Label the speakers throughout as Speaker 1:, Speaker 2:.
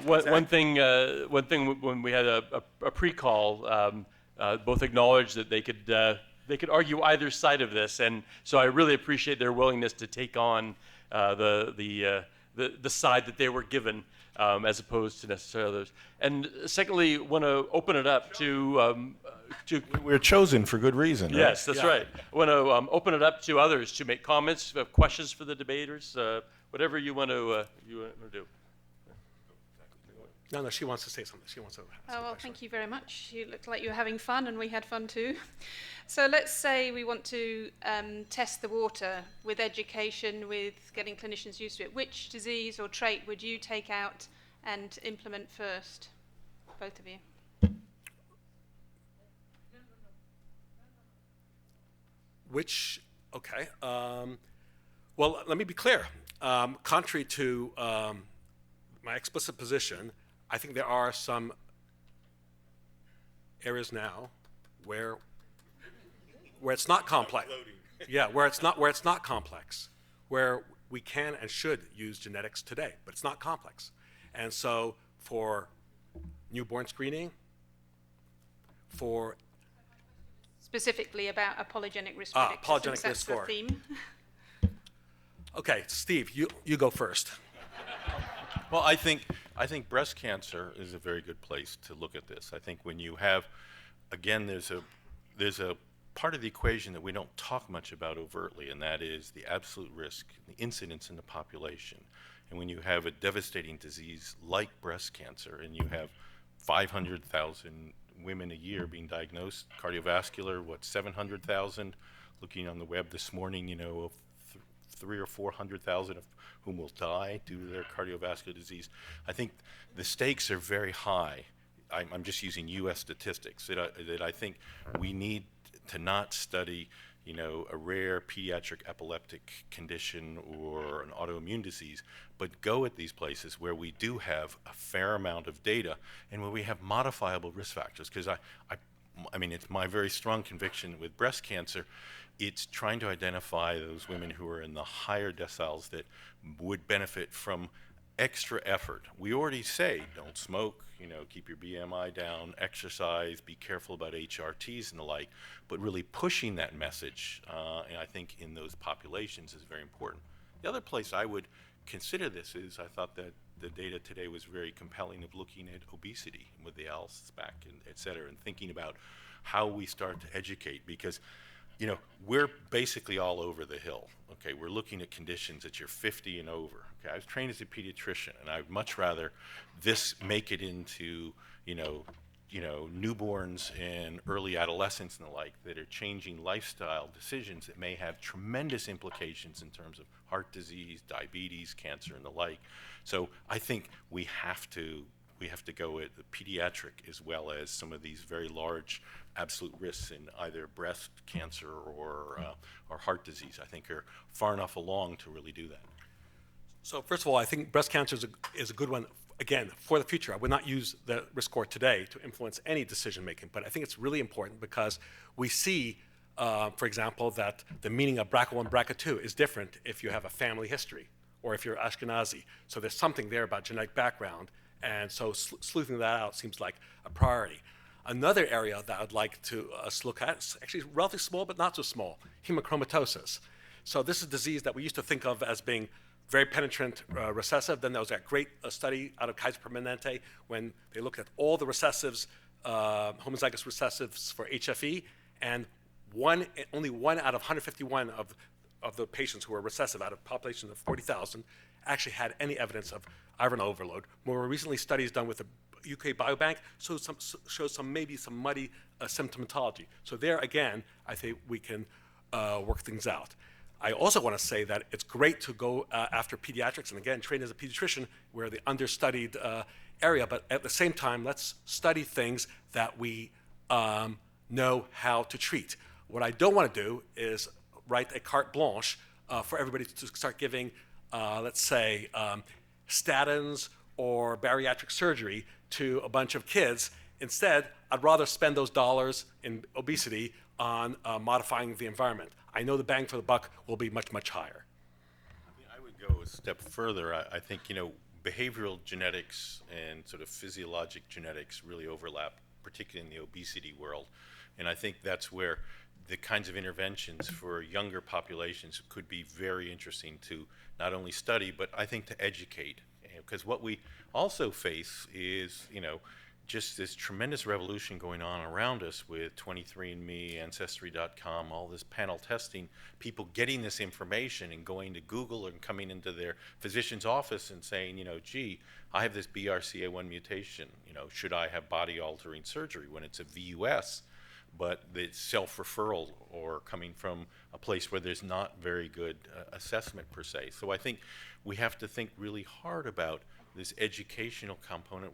Speaker 1: one thing when we had a pre-call, both acknowledged that they could argue either side of this, and so I really appreciate their willingness to take on the side that they were given, as opposed to necessarily others. And secondly, want to open it up to.
Speaker 2: We're chosen for good reason, right?
Speaker 1: Yes, that's right. I want to open it up to others to make comments, questions for the debaters, whatever you want to do.
Speaker 3: No, she wants to say something. She wants to.
Speaker 4: Oh, well, thank you very much. You looked like you were having fun, and we had fun too. So let's say we want to test the water with education, with getting clinicians used to it. Which disease or trait would you take out and implement first? Both of you.
Speaker 3: Okay. Well, let me be clear. Contrary to my explicit position, I think there are some areas now where it's not complex. Yeah, where it's not complex, where we can and should use genetics today, but it's not complex. And so for newborn screening, for
Speaker 4: specifically about apologenic risk predictors.
Speaker 3: Apologenic risk score.
Speaker 4: The theme.
Speaker 3: Okay, Steve, you go first.
Speaker 2: Well, I think breast cancer is a very good place to look at this. I think when you have, again, there's a part of the equation that we don't talk much about overtly, and that is the absolute risk, the incidence in the population. And when you have a devastating disease like breast cancer, and you have 500,000 women a year being diagnosed, cardiovascular, 700,000, looking on the web this morning, 300,000 or 400,000 of whom will die due to their cardiovascular disease. I think the stakes are very high. I'm just using U.S. statistics that I think we need to not study, a rare pediatric epileptic condition or an autoimmune disease, but go at these places where we do have a fair amount of data and where we have modifiable risk factors. Because I mean, it's my very strong conviction with breast cancer, it's trying to identify those women who are in the higher deciles that would benefit from extra effort. We already say don't smoke, keep your BMI down, exercise, be careful about HRTs and the like, but really pushing that message, and I think in those populations is very important. The other place I would consider this is, I thought that the data today was very compelling of looking at obesity with the ALS-SPAC and et cetera, and thinking about how we start to educate, because we're basically all over the hill. Okay, we're looking at conditions that you're 50 and over. Okay, I was trained as a pediatrician, and I'd much rather this make it into newborns and early adolescents and the like that are changing lifestyle decisions that may have tremendous implications in terms of heart disease, diabetes, cancer, and the like. So I think we have to go at the pediatric as well as some of these very large absolute risks in either breast cancer or heart disease. I think are far enough along to really do that.
Speaker 3: So first of all, I think breast cancer is a good one, again, for the future. I would not use the risk score today to influence any decision making, but I think it's really important because we see, for example, that the meaning of BRCA1 and BRCA2 is different if you have a family history or if you're Ashkenazi. So there's something there about genetic background, and so sleuthing that out seems like a priority. Another area that I'd like to look at is actually relatively small, but not so small, hemochromatosis. So this is a disease that we used to think of as being very penetrant recessive. Then there was that great study out of Kaiser Permanente when they looked at all the recessives, homozygous recessives for HFE, and only one out of 151 of the patients who were recessive out of a population of 40,000 actually had any evidence of iron overload. More recently, studies done with the UK Biobank shows maybe some muddy symptomatology. So there again, I think we can work things out. I also want to say that it's great to go after pediatrics, and again, trained as a pediatrician, we're the understudied area, but at the same time, let's study things that we know how to treat. What I don't want to do is write a carte blanche for everybody to start giving, let's say, statins or bariatric surgery to a bunch of kids. Instead, I'd rather spend those dollars in obesity on modifying the environment. I know the bang for the buck will be much, much higher.
Speaker 2: I would go a step further. I think, behavioral genetics and sort of physiologic genetics really overlap, particularly in the obesity world. And I think that's where the kinds of interventions for younger populations could be very interesting to not only study, but I think to educate. Because what we also face is, just this tremendous revolution going on around us with 23andMe, Ancestry.com, all this panel testing, people getting this information and going to Google and coming into their physician's office and saying, gee, I have this BRCA1 mutation, should I have body-altering surgery when it's a VUS, but it's self-referral or coming from a place where there's not very good assessment per se. So I think we have to think really hard about this educational component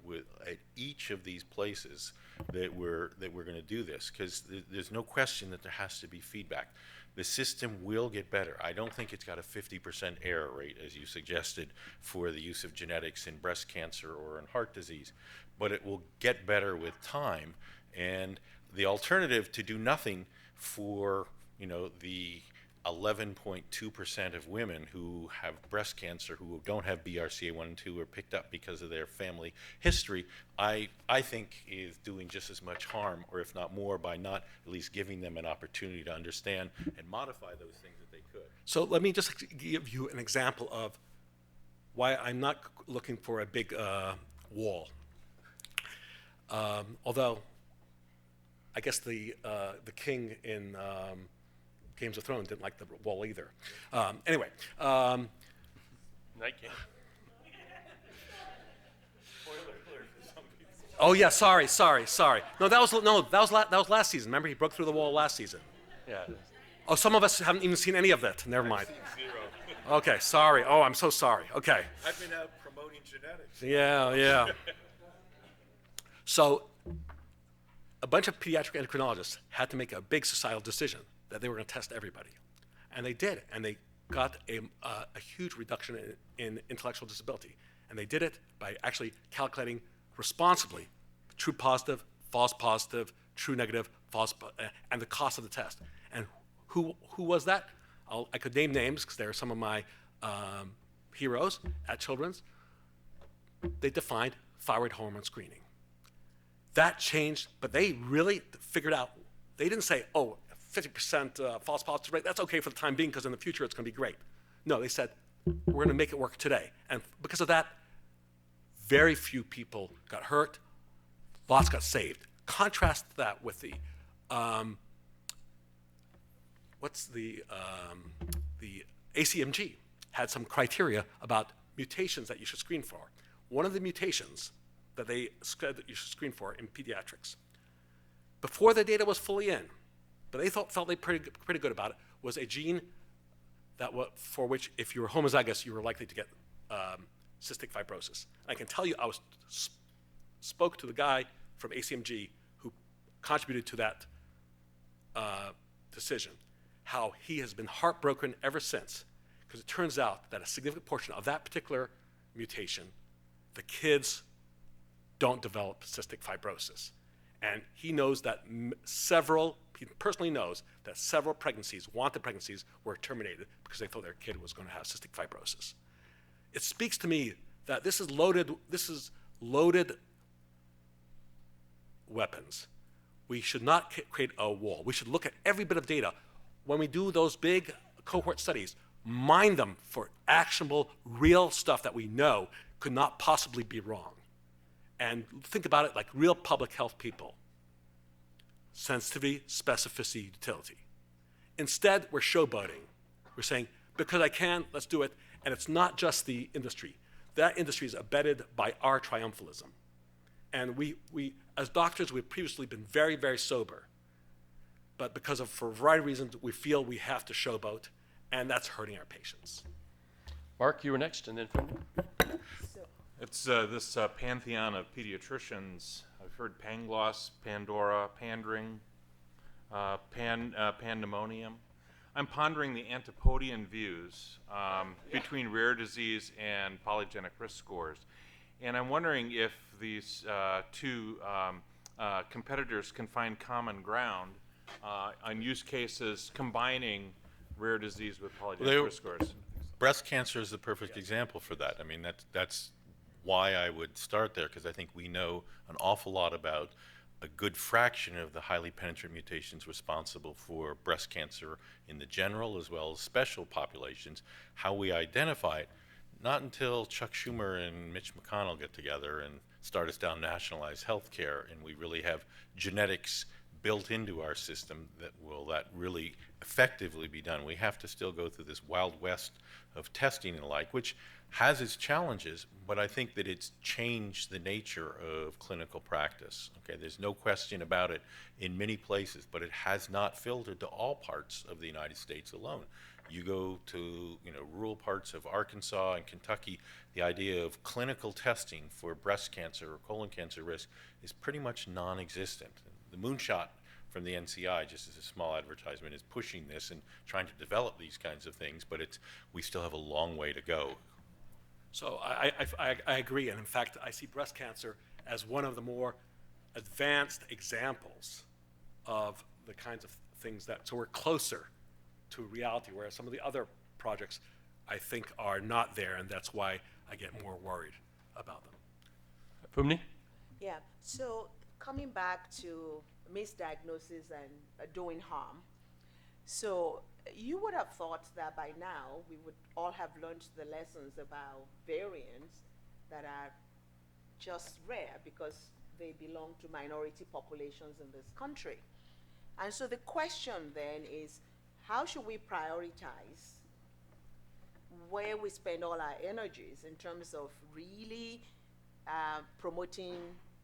Speaker 2: at each of these places that we're going to do this, because there's no question that there has to be feedback. The system will get better. I don't think it's got a 50% error rate, as you suggested, for the use of genetics in breast cancer or in heart disease, but it will get better with time. And the alternative to do nothing for the 11.2% of women who have breast cancer who don't have BRCA1 and 2 or picked up because of their family history, I think is doing just as much harm, or if not more, by not at least giving them an opportunity to understand and modify those things that they could.
Speaker 3: So let me just give you an example of why I'm not looking for a big wall. Although I guess the king in Games of Thrones didn't like the wall either. Anyway.
Speaker 1: Night King.
Speaker 3: Oh yeah, sorry. No, that was last season. Remember, he broke through the wall last season.
Speaker 1: Yeah.
Speaker 3: Oh, some of us haven't even seen any of that. Never mind. Okay, sorry. Oh, I'm so sorry. Okay.
Speaker 2: I've been out promoting genetics.
Speaker 3: Yeah. So, a bunch of pediatric endocrinologists had to make a big societal decision that they were going to test everybody. And they did, and they got a huge reduction in intellectual disability. And they did it by actually calculating responsibly true positive, false positive, true negative, false, and the cost of the test. And who was that? I could name names because they're some of my heroes at Children's. They defined thyroid hormone screening. That changed, but they really figured out, they didn't say, 50% false positive rate, that's okay for the time being because in the future it's going to be great. No, they said, we're going to make it work today. And because of that, very few people got hurt, lots got saved. Contrast that with the ACMG had some criteria about mutations that you should screen for. One of the mutations that they said that you should screen for in pediatrics, before the data was fully in, but they felt they pretty good about it, was a gene for which, if you were homozygous, you were likely to get cystic fibrosis. I can tell you, I spoke to the guy from ACMG who contributed to that decision, how he has been heartbroken ever since, because it turns out that a significant portion of that particular mutation, the kids don't develop cystic fibrosis. And he knows that he personally knows that several wanted pregnancies, were terminated because they thought their kid was going to have cystic fibrosis. It speaks to me that this is loaded weapons. We should not create a wall. We should look at every bit of data. When we do those big cohort studies, mine them for actionable, real stuff that we know could not possibly be wrong. And think about it like real public health people. Sensitivity, specificity, utility. Instead, we're showboating. We're saying, because I can, let's do it. And it's not just the industry. That industry is abetted by our triumphalism. And we as doctors, we've previously been very, very sober. But for a variety of reasons, we feel we have to showboat, and that's hurting our patients.
Speaker 1: Mark, you were next, and then Finley.
Speaker 5: It's this pantheon of pediatricians. I've heard Pangloss, Pandora, Pandering, Pandemonium. I'm pondering the Antipodean views between rare disease and polygenic risk scores. And I'm wondering if these two competitors can find common ground on use cases combining rare disease with polygenic risk scores.
Speaker 2: Breast cancer is the perfect example for that. I mean, that's why I would start there, because I think we know an awful lot about a good fraction of the highly penetrant mutations responsible for breast cancer in the general as well as special populations. How we identify it, not until Chuck Schumer and Mitch McConnell get together and start us down nationalized health care, and we really have genetics built into our system that really effectively be done. We have to still go through this wild west of testing and the like, which has its challenges, but I think that it's changed the nature of clinical practice. Okay, there's no question about it in many places, but it has not filtered to all parts of the United States alone. You go to rural parts of Arkansas and Kentucky, the idea of clinical testing for breast cancer or colon cancer risk is pretty much non-existent. The moonshot from the NCI, just as a small advertisement, is pushing this and trying to develop these kinds of things, but we still have a long way to go.
Speaker 3: So I agree, and in fact, I see breast cancer as one of the more advanced examples of the kinds of things so we're closer to reality, whereas some of the other projects I think are not there, and that's why I get more worried about them.
Speaker 1: Pumni?
Speaker 6: Yeah, so coming back to misdiagnosis and doing harm, so you would have thought that by now we would all have learned the lessons about variants that are just rare because they belong to minority populations in this country. And so the question then is, how should we prioritize where we spend all our energies in terms of really promoting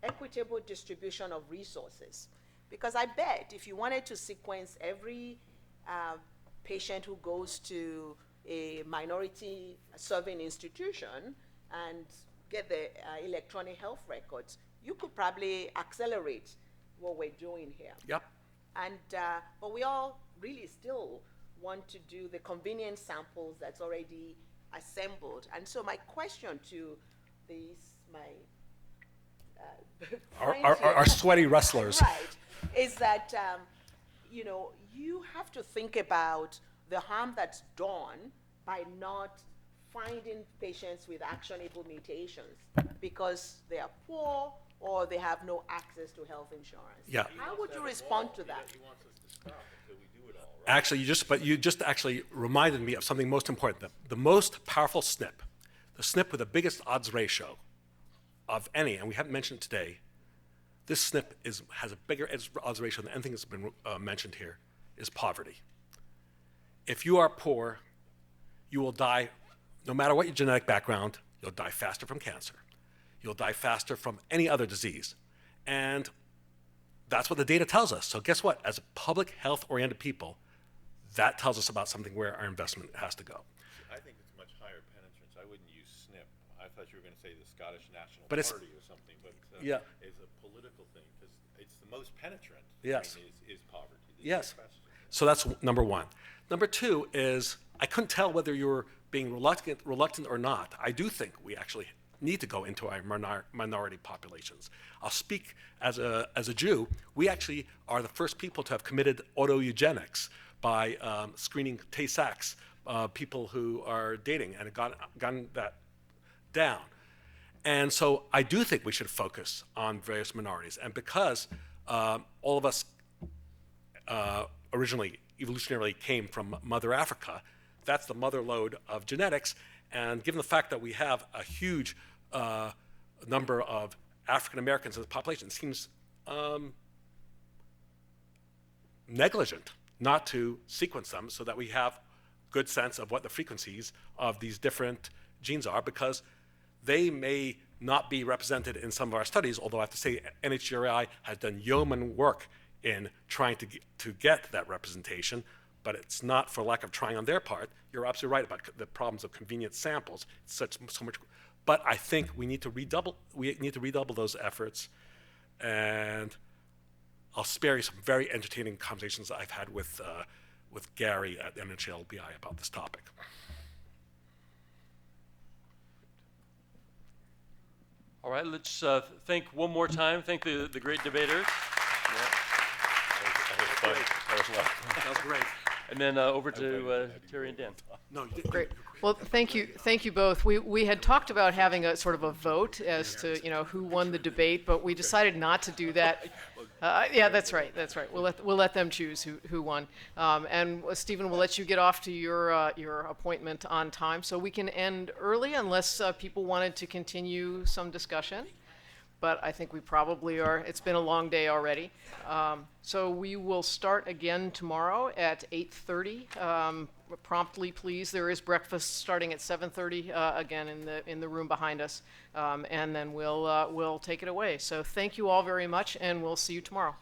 Speaker 6: equitable distribution of resources? Because I bet if you wanted to sequence every patient who goes to a minority serving institution and get the electronic health records, you could probably accelerate what we're doing here.
Speaker 3: Yep.
Speaker 6: And but we all really still want to do the convenient samples that's already assembled. And so my question to
Speaker 3: our sweaty wrestlers.
Speaker 6: Right, is that you have to think about the harm that's done by not finding patients with actionable mutations because they are poor or they have no access to health insurance.
Speaker 3: Yeah.
Speaker 6: How would you respond to that?
Speaker 2: He wants us to stop until we do it all, right?
Speaker 3: Actually, you just actually reminded me of something most important. The most powerful SNP, the SNP with the biggest odds ratio of any, and we haven't mentioned it today, this SNP has a bigger odds ratio than anything that's been mentioned here, is poverty. If you are poor, you will die, no matter what your genetic background, you'll die faster from cancer. You'll die faster from any other disease. And that's what the data tells us. So guess what? As a public health-oriented people, that tells us about something where our investment has to go.
Speaker 2: I think it's much higher penetrance. I wouldn't use SNP. I thought you were going to say the Scottish National
Speaker 3: But it's-
Speaker 2: Party or something, but
Speaker 3: Yeah.
Speaker 2: it's a political thing because it's the most penetrant.
Speaker 3: Yes.
Speaker 2: I mean, is poverty. There's
Speaker 3: Yes.
Speaker 2: no question.
Speaker 3: So that's number one. Number two is I couldn't tell whether you were being reluctant or not. I do think we actually need to go into our minority populations. I'll speak as a Jew. We actually are the first people to have committed auto-eugenics by screening Tay-Sachs, people who are dating, and gotten that down. And so I do think we should focus on various minorities. And because all of us originally evolutionarily came from Mother Africa, that's the mother lode of genetics. And given the fact that we have a huge number of African Americans in the population, it seems negligent not to sequence them so that we have good sense of what the frequencies of these different genes are, because they may not be represented in some of our studies, although I have to say NHGRI has done yeoman work in trying to get that representation, but it's not for lack of trying on their part. You're absolutely right about the problems of convenient samples. It's so much, but I think we need to redouble those efforts, and I'll spare you some very entertaining conversations I've had with Gary at NHLBI about this topic.
Speaker 1: All right, let's thank one more time. Thank the great debaters.
Speaker 2: That was fun. That was a lot.
Speaker 3: That was great.
Speaker 1: And then over to Terry and Dan.
Speaker 3: No, you didn't.
Speaker 7: Great. Well, thank you both. We had talked about having a sort of a vote as to who won the debate, but we decided not to do that. Yeah, that's right. We'll let them choose who won. And Stephen, we'll let you get off to your appointment on time, so we can end early unless people wanted to continue some discussion. But I think we probably are. It's been a long day already. So we will start again tomorrow at 8:30. Promptly, please. There is breakfast starting at 7:30 again in the room behind us, and then we'll take it away. So thank you all very much, and we'll see you tomorrow.